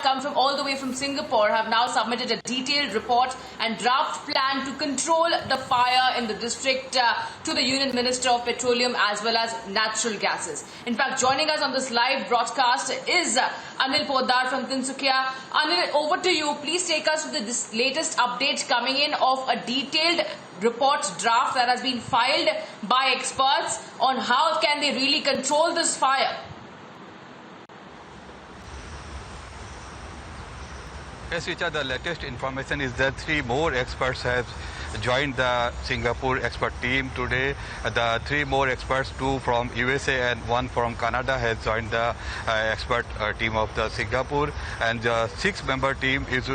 come from all the way from Singapore have now submitted a detailed report and draft plan to control the fire in the district to the Union Minister of Petroleum as well as Natural Gases. In fact, joining us on this live broadcast is Anil Poddar from Tinsukia. Anil, over to you. Please take us to the latest update coming in of a detailed report draft that has been filed by experts on how can they really control this fire. Yes, Richa, the latest information is that 3 more experts have joined the Singapore expert team today. The 3 more experts, 2 from USA and 1 from Canada, has joined the expert team of the Singapore. And the 6-member team is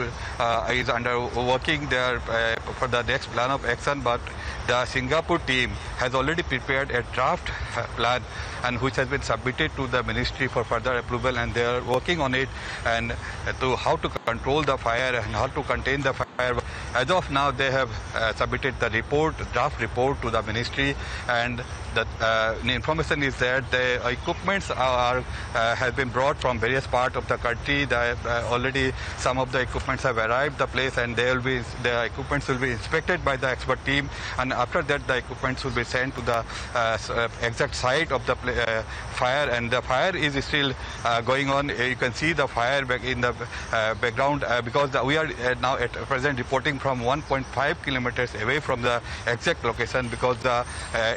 under working there for the next plan of action. But the Singapore team has already prepared a draft plan and which has been submitted to the ministry for further approval, and they are working on it and to how to control the fire and how to contain the fire. As of now, they have submitted the report, draft report to the ministry, and the information is that the equipments have been brought from various parts of the country. Already some of the equipments have arrived the place, and the equipments will be inspected by the expert team, and after that the equipments will be sent to the exact site of the fire. And the fire is still going on. You can see the fire in the background because we are now at present reporting from 1.5 kilometers away from the exact location, because the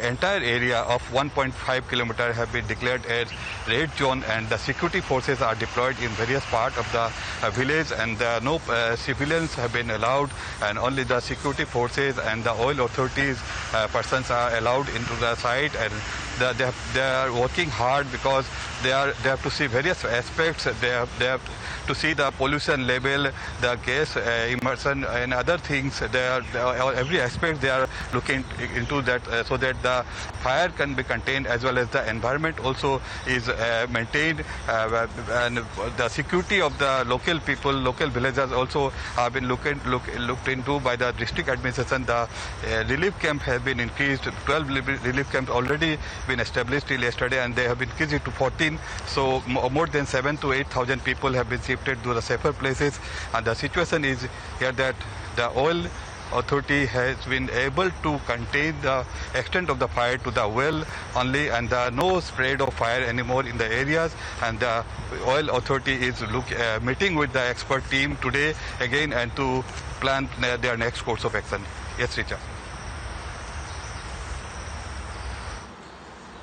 entire area of 1.5 kilometers have been declared as red zone, and the security forces are deployed in various parts of the village, and no civilians have been allowed, and only the security forces and the oil authorities persons are allowed into the site. And they are working hard because they have to see various aspects. They have to see the pollution level, the gas immersion, and other things. Every aspect they are looking into that so that the fire can be contained as well as the environment also is maintained. And the security of the local people, local villagers also have been looked into by the district administration. The relief camp has been increased. 12 relief camps already been established till yesterday, and they have been increased to 14. So more than 7,000 to 8,000 people have been shifted to the safer places. And the situation is here that the oil authority has been able to contain the extent of the fire to the well only, and no spread of fire anymore in the areas. And the oil authority is meeting with the expert team today again and to plan their next course of action. Yes, Richa.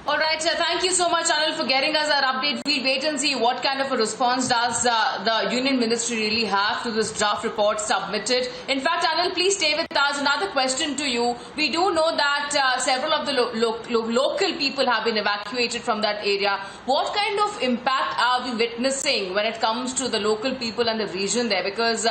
All right, thank you so much, Anil, for getting us that update. We'll wait and see what kind of a response does the Union Ministry really have to this draft report submitted. In fact, Anil, please stay with us. Another question to you. We do know that several of the local people have been evacuated from that area. What kind of impact are we witnessing when it comes to the local people and the region there? Because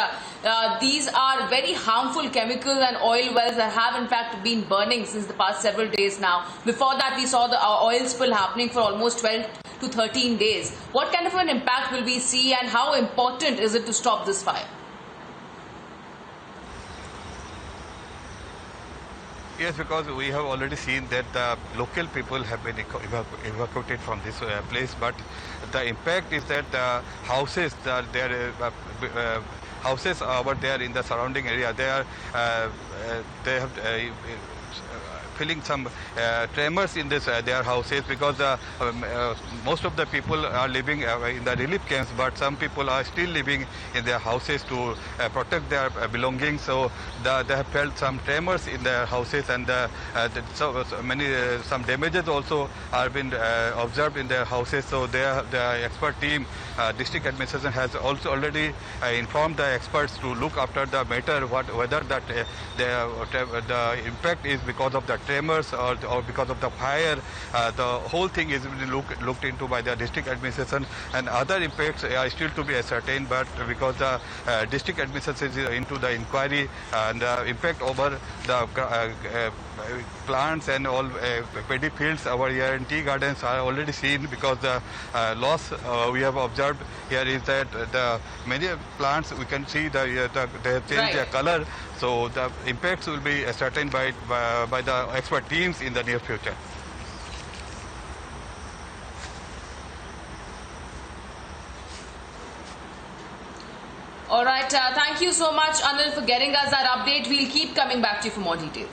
these are very harmful chemicals and oil wells that have in fact been burning since the past several days now. Before that, we saw the oil spill happening for almost 12 to 13 days. What kind of an impact will we see, and how important is it to stop this fire? Yes, because we have already seen that the local people have been evacuated from this place, but the impact is that the houses, houses over there in the surrounding area, they have feeling some tremors in their houses, because most of the people are living in the relief camps, but some people are still living in their houses to protect their belongings. So they have felt some tremors in their houses, and some damages also are been observed in their houses. So the expert team, district administration, has also already informed the experts to look after the matter, whether that the impact is because of the tremors or because of the fire. The whole thing is looked into by the district administration, and other impacts are still to be ascertained. But because the district administration is into the inquiry, and the impact over the plants and all paddy fields over here in tea gardens are already seen, because the loss we have observed here is that the many plants, we can see they have changed their color. So the impacts will be ascertained by the expert teams in the near future. All right. Thank you so much, Anil, for getting us that update. We'll keep coming back to you for more details.